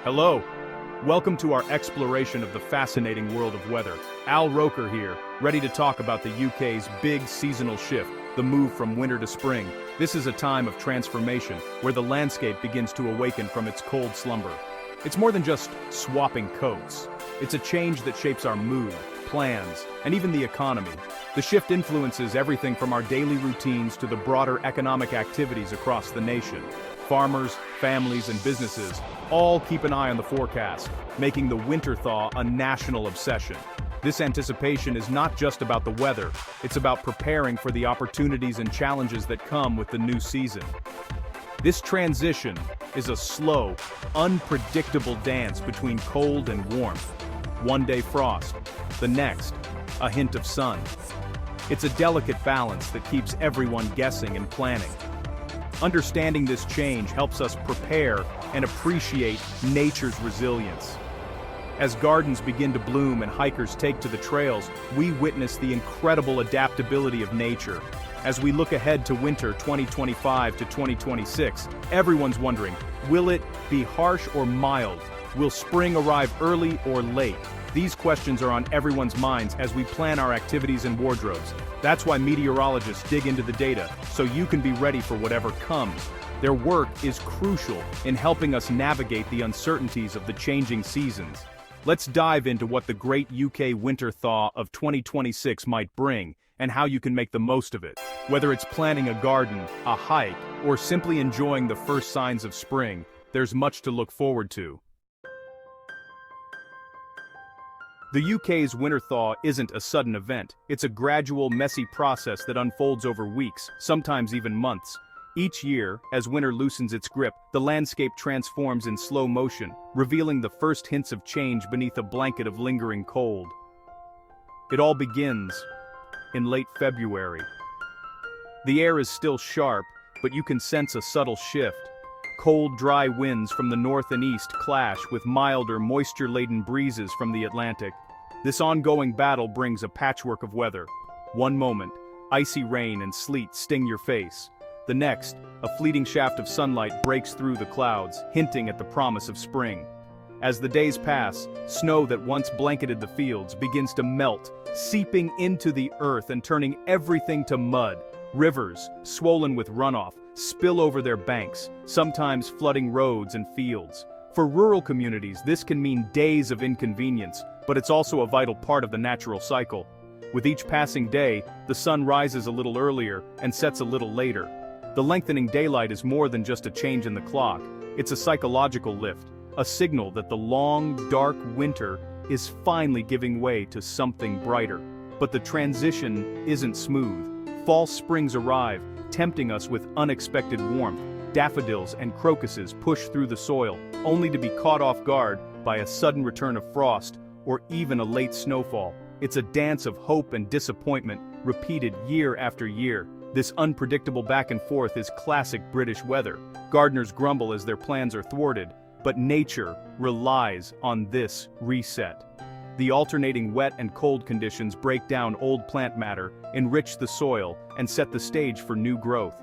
Hello. Welcome to our exploration of the fascinating world of weather. Al Roker here, ready to talk about the UK's big seasonal shift, the move from winter to spring. This is a time of transformation, where the landscape begins to awaken from its cold slumber. It's more than just swapping coats. It's a change that shapes our mood, plans, and even the economy. The shift influences everything from our daily routines to the broader economic activities across the nation. Farmers, families, and businesses all keep an eye on the forecast, making the winter thaw a national obsession. This anticipation is not just about the weather, it's about preparing for the opportunities and challenges that come with the new season. This transition is a slow, unpredictable dance between cold and warmth. One day frost, the next, a hint of sun. It's a delicate balance that keeps everyone guessing and planning. Understanding this change helps us prepare and appreciate nature's resilience. As gardens begin to bloom and hikers take to the trails, we witness the incredible adaptability of nature. As we look ahead to winter 2025 to 2026, everyone's wondering, will it be harsh or mild? Will spring arrive early or late? These questions are on everyone's minds as we plan our activities and wardrobes. That's why meteorologists dig into the data, so you can be ready for whatever comes. Their work is crucial in helping us navigate the uncertainties of the changing seasons. Let's dive into what the great UK winter thaw of 2026 might bring, and how you can make the most of it. Whether it's planning a garden, a hike, or simply enjoying the first signs of spring, there's much to look forward to. The UK's winter thaw isn't a sudden event. It's a gradual, messy process that unfolds over weeks, sometimes even months. Each year, as winter loosens its grip, the landscape transforms in slow motion, revealing the first hints of change beneath a blanket of lingering cold. It all begins in late February. The air is still sharp, but you can sense a subtle shift. Cold, dry winds from the north and east clash with milder, moisture-laden breezes from the Atlantic. This ongoing battle brings a patchwork of weather. One moment, icy rain and sleet sting your face. The next, a fleeting shaft of sunlight breaks through the clouds, hinting at the promise of spring. As the days pass, snow that once blanketed the fields begins to melt, seeping into the earth and turning everything to mud. Rivers, swollen with runoff, spill over their banks, sometimes flooding roads and fields. For rural communities, this can mean days of inconvenience, but it's also a vital part of the natural cycle. With each passing day, the sun rises a little earlier and sets a little later. The lengthening daylight is more than just a change in the clock. It's a psychological lift, a signal that the long, dark winter is finally giving way to something brighter. But the transition isn't smooth. False springs arrive, tempting us with unexpected warmth. Daffodils and crocuses push through the soil, only to be caught off guard by a sudden return of frost or even a late snowfall. It's a dance of hope and disappointment, repeated year after year. This unpredictable back and forth is classic British weather. Gardeners grumble as their plans are thwarted, but nature relies on this reset. The alternating wet and cold conditions break down old plant matter, enrich the soil, and set the stage for new growth.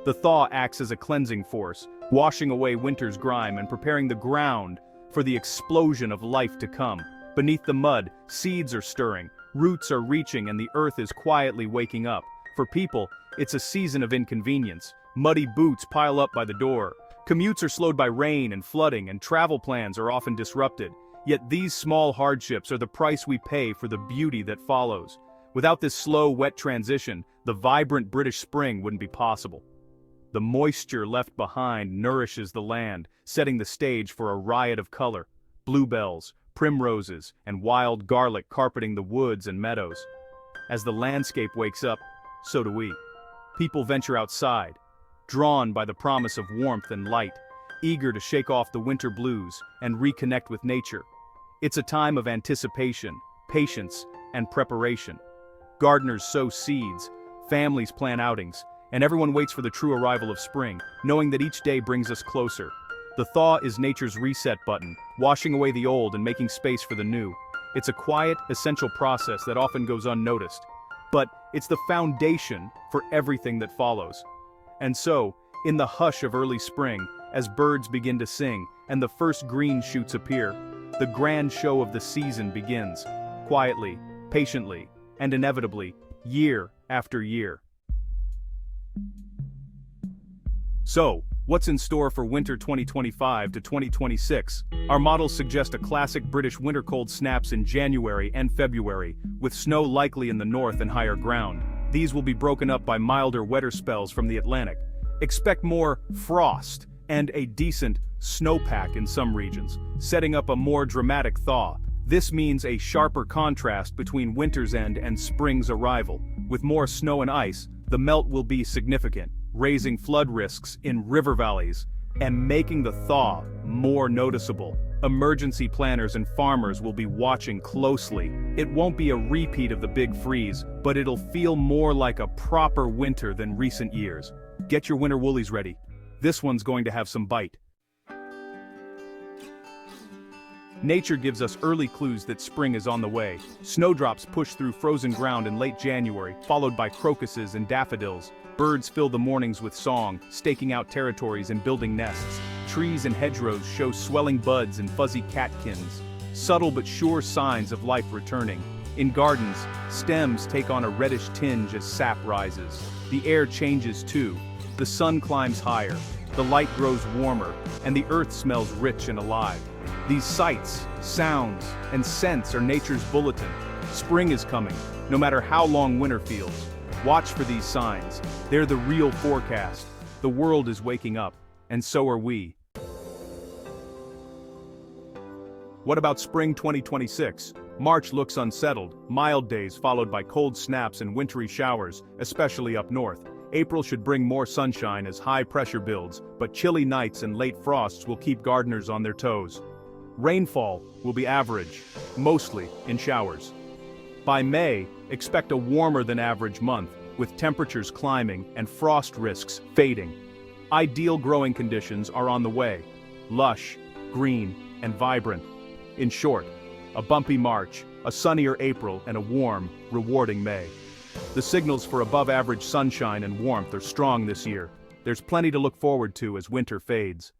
The thaw acts as a cleansing force, washing away winter's grime and preparing the ground for the explosion of life to come. Beneath the mud, seeds are stirring, roots are reaching, and the earth is quietly waking up. For people, it's a season of inconvenience. Muddy boots pile up by the door. Commutes are slowed by rain and flooding, and travel plans are often disrupted. Yet these small hardships are the price we pay for the beauty that follows. Without this slow, wet transition, the vibrant British spring wouldn't be possible. The moisture left behind nourishes the land, setting the stage for a riot of color. Bluebells, primroses, and wild garlic carpeting the woods and meadows. As the landscape wakes up, so do we. People venture outside, drawn by the promise of warmth and light, eager to shake off the winter blues and reconnect with nature. It's a time of anticipation, patience, and preparation. Gardeners sow seeds, families plan outings, and everyone waits for the true arrival of spring, knowing that each day brings us closer. The thaw is nature's reset button, washing away the old and making space for the new. It's a quiet, essential process that often goes unnoticed, but it's the foundation for everything that follows. And so, in the hush of early spring, as birds begin to sing and the first green shoots appear. The grand show of the season begins, quietly, patiently, and inevitably, year after year. So, what's in store for winter 2025 to 2026? Our models suggest a classic British winter cold snaps in January and February, with snow likely in the north and higher ground. These will be broken up by milder, wetter spells from the Atlantic. Expect more frost and a decent snowpack in some regions, setting up a more dramatic thaw. This means a sharper contrast between winter's end and spring's arrival. With more snow and ice, the melt will be significant, raising flood risks in river valleys and making the thaw more noticeable. Emergency planners and farmers will be watching closely. It won't be a repeat of the big freeze, but it'll feel more like a proper winter than recent years. Get your winter woolies ready. This one's going to have some bite. Nature gives us early clues that spring is on the way. Snowdrops push through frozen ground in late January, followed by crocuses and daffodils. Birds fill the mornings with song, staking out territories and building nests. Trees and hedgerows show swelling buds and fuzzy catkins, subtle but sure signs of life returning. In gardens, stems take on a reddish tinge as sap rises. The air changes too. The sun climbs higher, the light grows warmer, and the earth smells rich and alive. These sights, sounds, and scents are nature's bulletin. Spring is coming, no matter how long winter feels. Watch for these signs. They're the real forecast. The world is waking up, and so are we. What about spring 2026? March looks unsettled, mild days followed by cold snaps and wintry showers, especially up north. April should bring more sunshine as high pressure builds, but chilly nights and late frosts will keep gardeners on their toes. Rainfall will be average, mostly in showers. By May, expect a warmer than average month, with temperatures climbing and frost risks fading. Ideal growing conditions are on the way: lush, green, and vibrant. In short, a bumpy March, a sunnier April, and a warm, rewarding May. The signals for above-average sunshine and warmth are strong this year. There's plenty to look forward to as winter fades.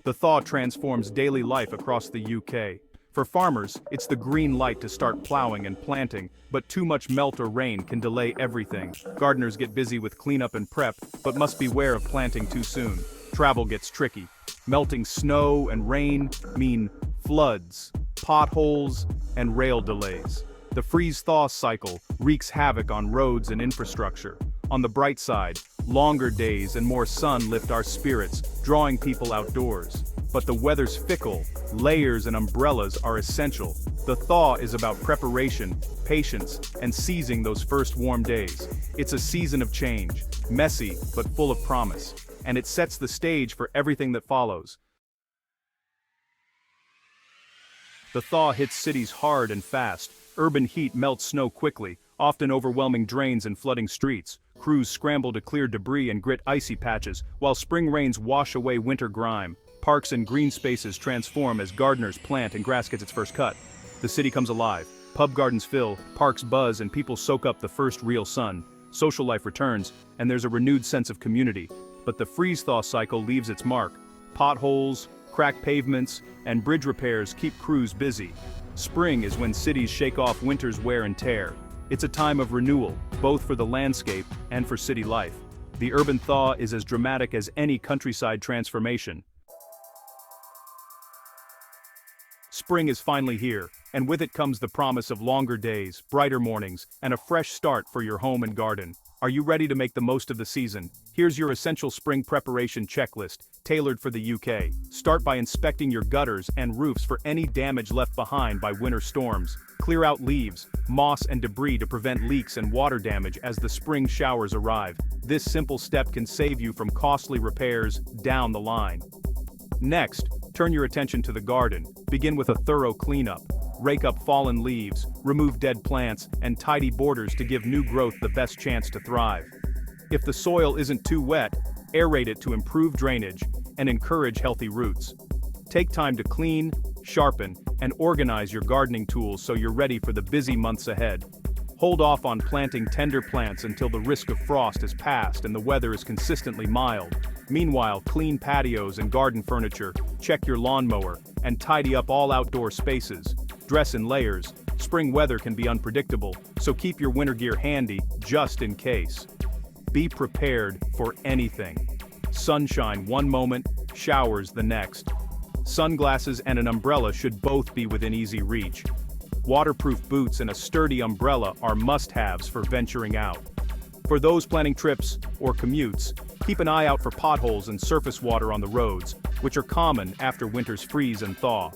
The thaw transforms daily life across the UK. For farmers, it's the green light to start plowing and planting, but too much melt or rain can delay everything. Gardeners get busy with cleanup and prep, but must beware of planting too soon. Travel gets tricky. Melting snow and rain mean floods, potholes, and rail delays. The freeze-thaw cycle wreaks havoc on roads and infrastructure. On the bright side, longer days and more sun lift our spirits, drawing people outdoors. But the weather's fickle, layers and umbrellas are essential. The thaw is about preparation, patience, and seizing those first warm days. It's a season of change, messy but full of promise, and it sets the stage for everything that follows. The thaw hits cities hard and fast. Urban heat melts snow quickly, often overwhelming drains and flooding streets. Crews scramble to clear debris and grit icy patches, while spring rains wash away winter grime. Parks and green spaces transform as gardeners plant and grass gets its first cut. The city comes alive. Pub gardens fill, parks buzz, and people soak up the first real sun. Social life returns, and there's a renewed sense of community. But the freeze-thaw cycle leaves its mark. Potholes, cracked pavements, and bridge repairs keep crews busy. Spring is when cities shake off winter's wear and tear. It's a time of renewal, both for the landscape and for city life. The urban thaw is as dramatic as any countryside transformation. Spring is finally here, and with it comes the promise of longer days, brighter mornings, and a fresh start for your home and garden. Are you ready to make the most of the season? Here's your essential spring preparation checklist, tailored for the UK. Start by inspecting your gutters and roofs for any damage left behind by winter storms. Clear out leaves, moss, and debris to prevent leaks and water damage as the spring showers arrive. This simple step can save you from costly repairs down the line. Next, turn your attention to the garden. Begin with a thorough cleanup. Rake up fallen leaves, remove dead plants, and tidy borders to give new growth the best chance to thrive. If the soil isn't too wet, aerate it to improve drainage and encourage healthy roots. Take time to clean, sharpen, and organize your gardening tools so you're ready for the busy months ahead. Hold off on planting tender plants until the risk of frost has passed and the weather is consistently mild. Meanwhile, clean patios and garden furniture, check your lawnmower, and tidy up all outdoor spaces. Dress in layers. Spring weather can be unpredictable, so keep your winter gear handy, just in case. Be prepared for anything. Sunshine one moment, showers the next. Sunglasses and an umbrella should both be within easy reach. Waterproof boots and a sturdy umbrella are must-haves for venturing out. For those planning trips or commutes, keep an eye out for potholes and surface water on the roads, which are common after winter's freeze and thaw.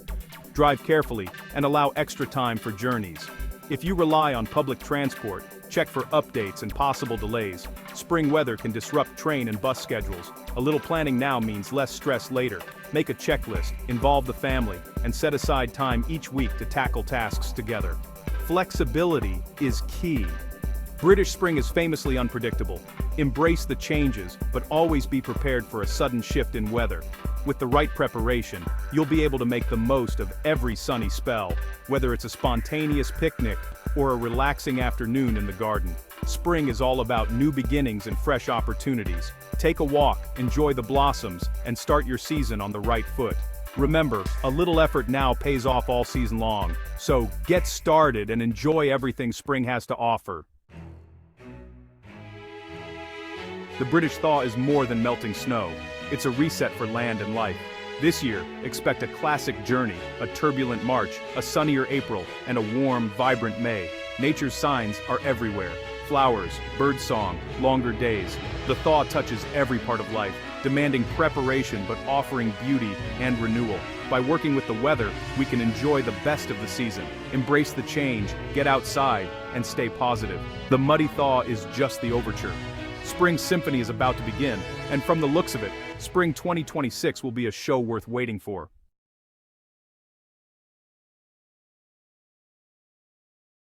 Drive carefully and allow extra time for journeys. If you rely on public transport, check for updates and possible delays. Spring weather can disrupt train and bus schedules. A little planning now means less stress later. Make a checklist, involve the family, and set aside time each week to tackle tasks together. Flexibility is key. British spring is famously unpredictable. Embrace the changes, but always be prepared for a sudden shift in weather. With the right preparation, you'll be able to make the most of every sunny spell, whether it's a spontaneous picnic or a relaxing afternoon in the garden. Spring is all about new beginnings and fresh opportunities. Take a walk, enjoy the blossoms, and start your season on the right foot. Remember, a little effort now pays off all season long, so get started and enjoy everything spring has to offer. The British thaw is more than melting snow. It's a reset for land and life. This year, expect a classic journey, a turbulent March, a sunnier April, and a warm, vibrant May. Nature's signs are everywhere. Flowers, birdsong, longer days. The thaw touches every part of life, demanding preparation but offering beauty and renewal. By working with the weather, we can enjoy the best of the season, embrace the change, get outside, and stay positive. The muddy thaw is just the overture. Spring Symphony is about to begin, and from the looks of it, Spring 2026 will be a show worth waiting for.